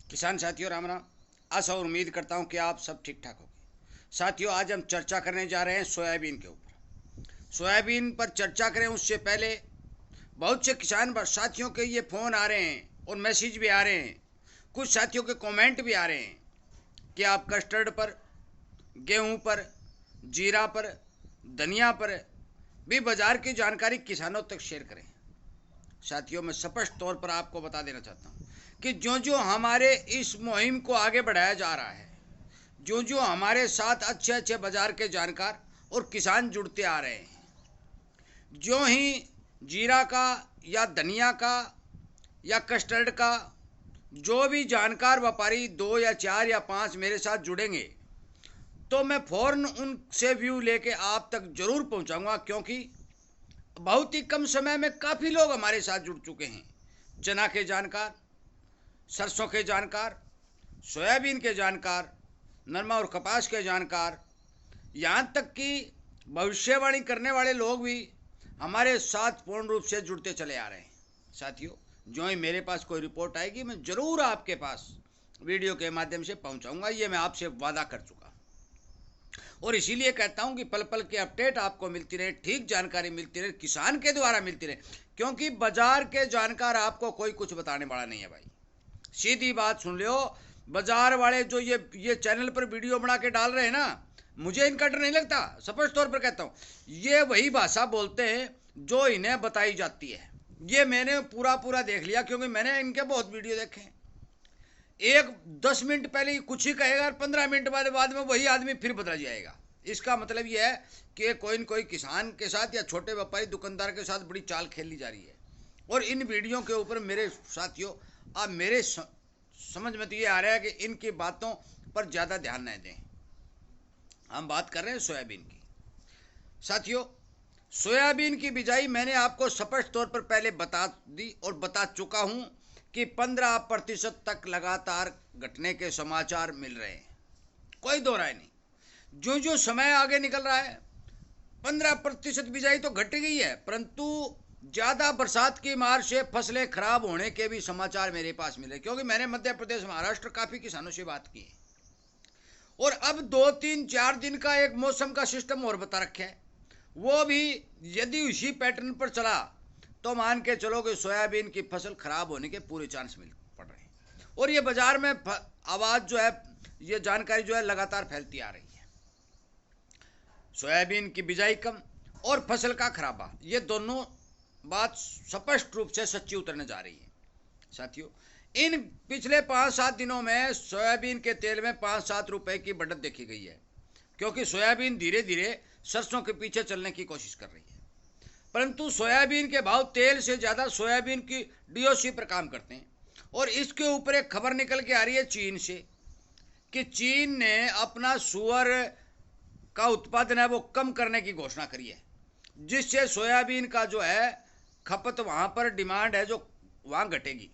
किसान साथियों राम राम। आशा और उम्मीद करता हूँ कि आप सब ठीक ठाक होंगे। साथियों आज हम चर्चा करने जा रहे हैं सोयाबीन के ऊपर। सोयाबीन पर चर्चा करें उससे पहले बहुत से किसान साथियों के ये फ़ोन आ रहे हैं और मैसेज भी आ रहे हैं, कुछ साथियों के कमेंट भी आ रहे हैं कि आप कस्टर्ड पर, गेहूं पर, जीरा पर, धनिया पर भी बाज़ार की जानकारी किसानों तक शेयर करें। साथियों मैं स्पष्ट तौर पर आपको बता देना चाहता हूँ कि जो जो हमारे इस मुहिम को आगे बढ़ाया जा रहा है, जो जो हमारे साथ अच्छे अच्छे बाजार के जानकार और किसान जुड़ते आ रहे हैं, जो ही जीरा का या धनिया का या कस्टर्ड का जो भी जानकार व्यापारी 2 या 4 या 5 मेरे साथ जुड़ेंगे तो मैं फ़ौरन उनसे व्यू लेके आप तक ज़रूर पहुंचाऊंगा, क्योंकि बहुत ही कम समय में काफ़ी लोग हमारे साथ जुड़ चुके हैं। चना के जानकार, सरसों के जानकार, सोयाबीन के जानकार, नरमा और कपास के जानकार, यहाँ तक कि भविष्यवाणी करने वाले लोग भी हमारे साथ पूर्ण रूप से जुड़ते चले आ रहे हैं। साथियों जो ही मेरे पास कोई रिपोर्ट आएगी मैं ज़रूर आपके पास वीडियो के माध्यम से पहुंचाऊंगा, ये मैं आपसे वादा कर चुका। और इसीलिए कहता हूं कि पल पल की अपडेट आपको मिलती रहे, ठीक जानकारी मिलती रहे, किसान के द्वारा मिलती रहे, क्योंकि बाजार के जानकार आपको कोई कुछ बताने वाला नहीं है भाई। सीधी बात सुन लो, बाजार वाले जो ये चैनल पर वीडियो बना के डाल रहे हैं ना, मुझे इनका डर नहीं लगता। स्पष्ट तौर पर कहता हूँ, ये वही भाषा बोलते हैं जो इन्हें बताई जाती है। ये मैंने पूरा पूरा देख लिया, क्योंकि मैंने इनके बहुत वीडियो देखे हैं। एक 10 मिनट पहले कुछ ही कहेगा और 15 मिनट बाद में वही आदमी फिर बदल जाएगा। इसका मतलब यह है कि कोई न कोई किसान के साथ या छोटे व्यापारी दुकानदार के साथ बड़ी चाल खेली जा रही है। और इन वीडियो के ऊपर मेरे साथियों आप मेरे समझ में तो ये आ रहा है कि इनकी बातों पर ज़्यादा ध्यान नहीं दें। हम बात कर रहे हैं सोयाबीन की। साथियों सोयाबीन की बिजाई मैंने आपको स्पष्ट तौर पर पहले बता दी और बता चुका हूं कि 15% तक लगातार घटने के समाचार मिल रहे हैं, कोई दो राय नहीं। जो जो समय आगे निकल रहा है 15% बिजाई तो घट गई है, परंतु ज़्यादा बरसात की मार से फसलें खराब होने के भी समाचार मेरे पास मिले, क्योंकि मैंने मध्य प्रदेश महाराष्ट्र काफ़ी किसानों से बात की है। और अब 2 3 4 दिन का एक मौसम का सिस्टम और बता रखे है, वो भी यदि उसी पैटर्न पर चला तो मान के चलो कि सोयाबीन की फसल खराब होने के पूरे चांस मिल पड़ रहे हैं। और ये बाजार में आवाज़ जो है, ये जानकारी जो है लगातार फैलती आ रही है। सोयाबीन की बिजाई कम और फसल का खराबा, ये दोनों बात स्पष्ट रूप से सच्ची उतरने जा रही है। साथियों इन पिछले 5 7 दिनों में सोयाबीन के तेल में 5 7 रुपए की बढ़त देखी गई है, क्योंकि सोयाबीन धीरे धीरे सरसों के पीछे चलने की कोशिश कर रही है। परंतु सोयाबीन के भाव तेल से ज़्यादा सोयाबीन की डीओसी पर काम करते हैं। और इसके ऊपर एक खबर निकल के आ रही है चीन से कि चीन ने अपना सुअर का उत्पादन है वो कम करने की घोषणा करी है, जिससे सोयाबीन का जो है खपत वहाँ पर डिमांड है जो वहाँ घटेगी।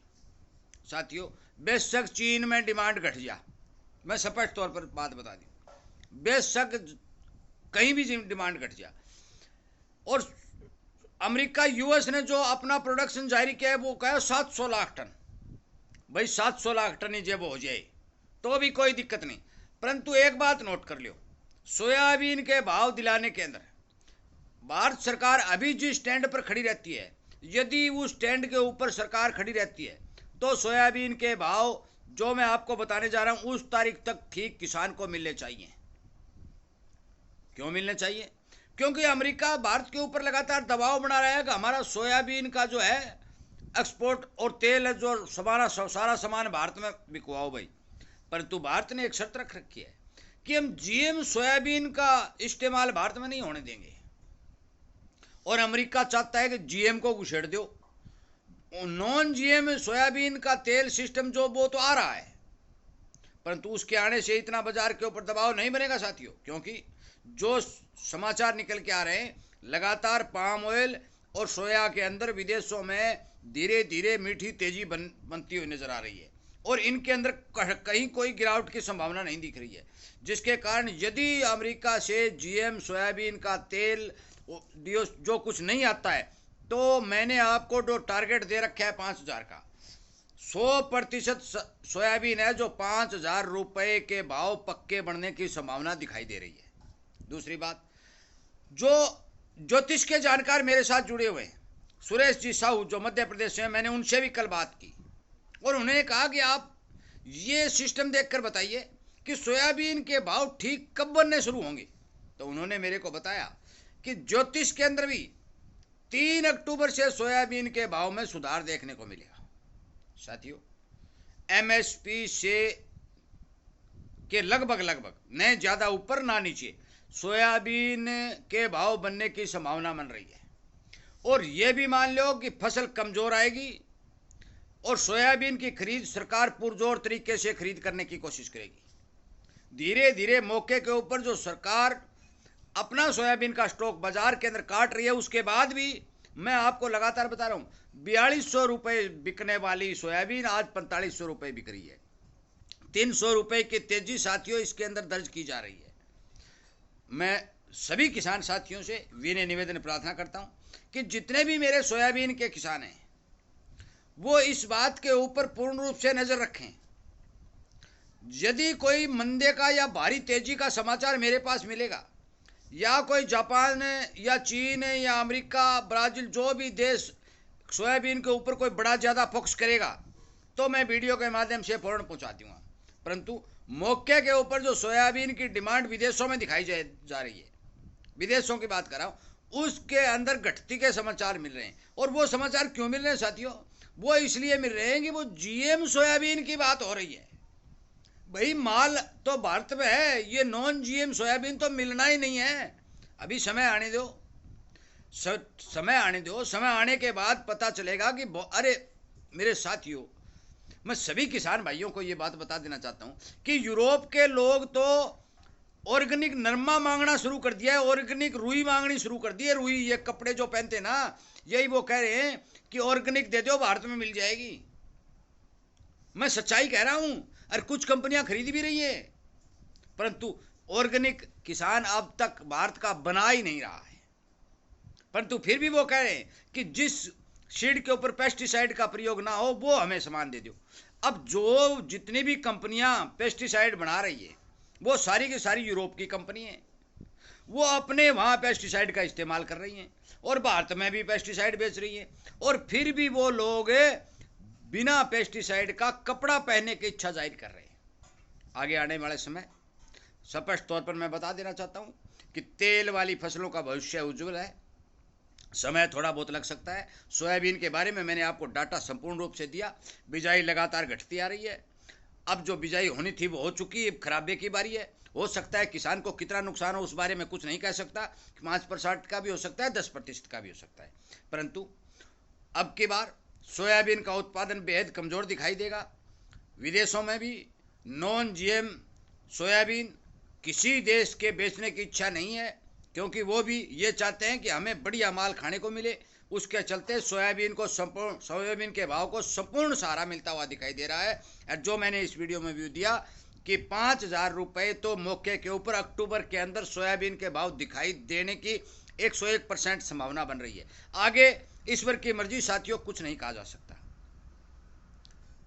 साथियों बेशक चीन में डिमांड घट जा, मैं स्पष्ट तौर पर बात बता दी, बेशक कहीं भी डिमांड घट जा, और अमेरिका यूएस ने जो अपना प्रोडक्शन जारी किया है वो कहा 700 लाख टन। भाई 700 लाख टन ही जब हो जाए तो भी कोई दिक्कत नहीं, परंतु एक बात नोट कर लो, सोयाबीन के भाव दिलाने के अंदर भारत सरकार अभी जिस स्टैंड पर खड़ी रहती है, यदि उस स्टैंड के ऊपर सरकार खड़ी रहती है तो सोयाबीन के भाव जो मैं आपको बताने जा रहा हूं उस तारीख तक ठीक किसान को मिलने चाहिए। क्यों मिलने चाहिए? क्योंकि अमेरिका भारत के ऊपर लगातार दबाव बना रहा है कि हमारा सोयाबीन का जो है एक्सपोर्ट और तेल जो सारा सामान भारत में बिकवाओ भाई। परंतु भारत ने एक शर्त रख रखी है कि हम जीएम सोयाबीन का इस्तेमाल भारत में नहीं होने देंगे, और अमेरिका चाहता है कि जीएम को घुसेड़ दो। नॉन जीएम सोयाबीन का तेल सिस्टम जो वो तो आ रहा है, परंतु उसके आने से इतना बाजार के ऊपर दबाव नहीं बनेगा साथियों, क्योंकि जो समाचार निकल के आ रहे हैं लगातार पाम ऑयल और सोया के अंदर विदेशों में धीरे धीरे मीठी तेजी बनती हुई नजर आ रही है, और इनके अंदर कहीं कोई गिरावट की संभावना नहीं दिख रही है, जिसके कारण यदि अमेरिका से जीएम सोयाबीन का तेल जो कुछ नहीं आता है तो मैंने आपको जो टारगेट दे रखा है 5,000 का, 100% सोयाबीन है जो 5,000 रुपये के भाव पक्के बढ़ने की संभावना दिखाई दे रही है। दूसरी बात, जो ज्योतिष के जानकार मेरे साथ जुड़े हुए हैं, सुरेश जी साहू जो मध्य प्रदेश से हैं, मैंने उनसे भी कल बात की और उन्होंने कहा कि आप ये सिस्टम देखकर बताइए कि सोयाबीन के भाव ठीक कब बनने शुरू होंगे। तो उन्होंने मेरे को बताया कि ज्योतिष के अंदर भी 3 अक्टूबर से सोयाबीन के भाव में सुधार देखने को मिलेगा। साथियों, एमएसपी से के लगभग न ज्यादा ऊपर ना नीचे सोयाबीन के भाव बनने की संभावना बन रही है। और यह भी मान लो कि फसल कमजोर आएगी और सोयाबीन की खरीद सरकार पुरजोर तरीके से खरीद करने की कोशिश करेगी। धीरे धीरे मौके के ऊपर जो सरकार अपना सोयाबीन का स्टॉक बाजार के अंदर काट रही है, उसके बाद भी मैं आपको लगातार बता रहा हूं 4200 रुपये बिकने वाली सोयाबीन आज 4500 रुपये बिक रही है। 300 रुपये की तेजी साथियों इसके अंदर दर्ज की जा रही है। मैं सभी किसान साथियों से विनय निवेदन प्रार्थना करता हूं कि जितने भी मेरे सोयाबीन के किसान हैं वो इस बात के ऊपर पूर्ण रूप से नजर रखें। यदि कोई मंदे का या भारी तेजी का समाचार मेरे पास मिलेगा या कोई जापान या चीन या अमेरिका, ब्राजील, जो भी देश सोयाबीन के ऊपर कोई बड़ा ज़्यादा फोकस करेगा तो मैं वीडियो के माध्यम से फौरन पहुंचा दूंगा। परंतु मौके के ऊपर जो सोयाबीन की डिमांड विदेशों में दिखाई जा रही है, विदेशों की बात कर रहा हूं, उसके अंदर घटती के समाचार मिल रहे हैं। और वो समाचार क्यों मिल रहे हैं साथियों? वो इसलिए मिल रहे हैं कि वो जीएम सोयाबीन की बात हो रही है। भाई माल तो भारत में है, ये नॉन जीएम सोयाबीन तो मिलना ही नहीं है। अभी समय आने दो, समय आने के बाद पता चलेगा कि अरे मेरे साथियों, मैं सभी किसान भाइयों को ये बात बता देना चाहता हूं कि यूरोप के लोग तो ऑर्गेनिक नरमा मांगना शुरू कर दिया है, ऑर्गेनिक रुई मांगनी शुरू कर दी है। रुई ये कपड़े जो पहनते ना, यही वो कह रहे हैं कि ऑर्गेनिक दे दो, भारत में मिल जाएगी। मैं सच्चाई कह रहा हूं, और कुछ कंपनियां खरीद भी रही है, परंतु ऑर्गेनिक किसान अब तक भारत का बना ही नहीं रहा है। परंतु फिर भी वो कह रहे हैं कि जिस सीड के ऊपर पेस्टिसाइड का प्रयोग ना हो वो हमें सामान दे दो। अब जो जितनी भी कंपनियां पेस्टिसाइड बना रही है वो सारी की सारी यूरोप की कंपनी है। वो अपने वहां पेस्टिसाइड का इस्तेमाल कर रही हैं और भारत में भी पेस्टिसाइड बेच रही हैं। और फिर भी वो लोग बिना पेस्टिसाइड का कपड़ा पहनने की इच्छा जाहिर कर रहे हैं। आगे आने वाले समय स्पष्ट तौर पर मैं बता देना चाहता हूं कि तेल वाली फसलों का भविष्य उज्जवल है। समय थोड़ा बहुत लग सकता है। सोयाबीन के बारे में मैंने आपको डाटा संपूर्ण रूप से दिया। बिजाई लगातार घटती आ रही है। अब जो बिजाई होनी थी वो हो चुकी है, खराबे की बारी है। हो सकता है किसान को कितना नुकसान हो उस बारे में कुछ नहीं कह सकता, 5% का भी हो सकता है, 10% का भी हो सकता है। परंतु अब की बार सोयाबीन का उत्पादन बेहद कमज़ोर दिखाई देगा। विदेशों में भी नॉन जीएम सोयाबीन किसी देश के बेचने की इच्छा नहीं है, क्योंकि वो भी ये चाहते हैं कि हमें बढ़िया माल खाने को मिले। उसके चलते सोयाबीन के भाव को संपूर्ण सहारा मिलता हुआ दिखाई दे रहा है। और जो मैंने इस वीडियो में व्यू दिया कि 5,000 रुपये तो मौके के ऊपर अक्टूबर के अंदर सोयाबीन के भाव दिखाई देने की 101% संभावना बन रही है। आगे ईश्वर की मर्जी साथियों, कुछ नहीं कहा जा सकता।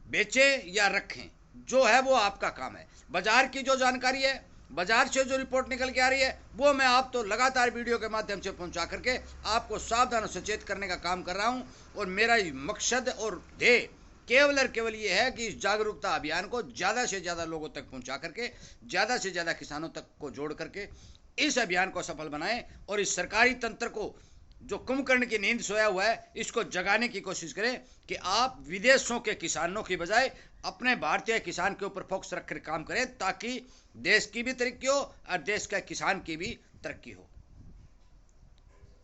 बेचे या रखें, जो है वो आपका काम है। बाजार की जो जानकारी है, बाजार से जो रिपोर्ट निकल के आ रही है, वो मैं आप तो लगातार वीडियो के माध्यम से पहुंचा करके आपको सावधान और सचेत करने का काम कर रहा हूं। और मेरा मकसद और ध्येय केवल और केवल ये है कि इस जागरूकता अभियान को ज़्यादा से ज़्यादा लोगों तक पहुंचा करके, ज़्यादा से ज़्यादा किसानों तक को जोड़ करके इस अभियान को सफल बनाएं और इस सरकारी तंत्र को जो कुंभकर्ण की नींद सोया हुआ है इसको जगाने की कोशिश करें कि आप विदेशों के किसानों की बजाय अपने भारतीय किसान के ऊपर फोकस रखकर काम करें, ताकि देश की भी तरक्की हो और देश के किसान की भी तरक्की हो।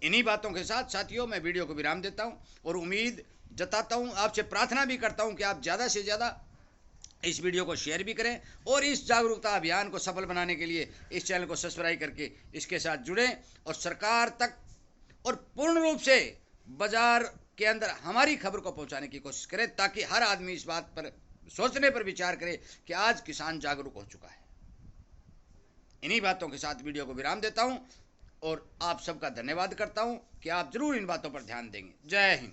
इन्हीं बातों के साथ साथियों मैं वीडियो को विराम देता हूं और उम्मीद जताता हूं, आपसे प्रार्थना भी करता हूं कि आप ज़्यादा से ज़्यादा इस वीडियो को शेयर भी करें और इस जागरूकता अभियान को सफल बनाने के लिए इस चैनल को सब्सक्राइब करके इसके साथ जुड़ें और सरकार तक और पूर्ण रूप से बाजार के अंदर हमारी खबर को पहुंचाने की कोशिश करें, ताकि हर आदमी इस बात पर सोचने पर विचार करे कि आज किसान जागरूक हो चुका है। इन्हीं बातों के साथ वीडियो को विराम देता हूं और आप सबका धन्यवाद करता हूं कि आप जरूर इन बातों पर ध्यान देंगे। जय हिंद।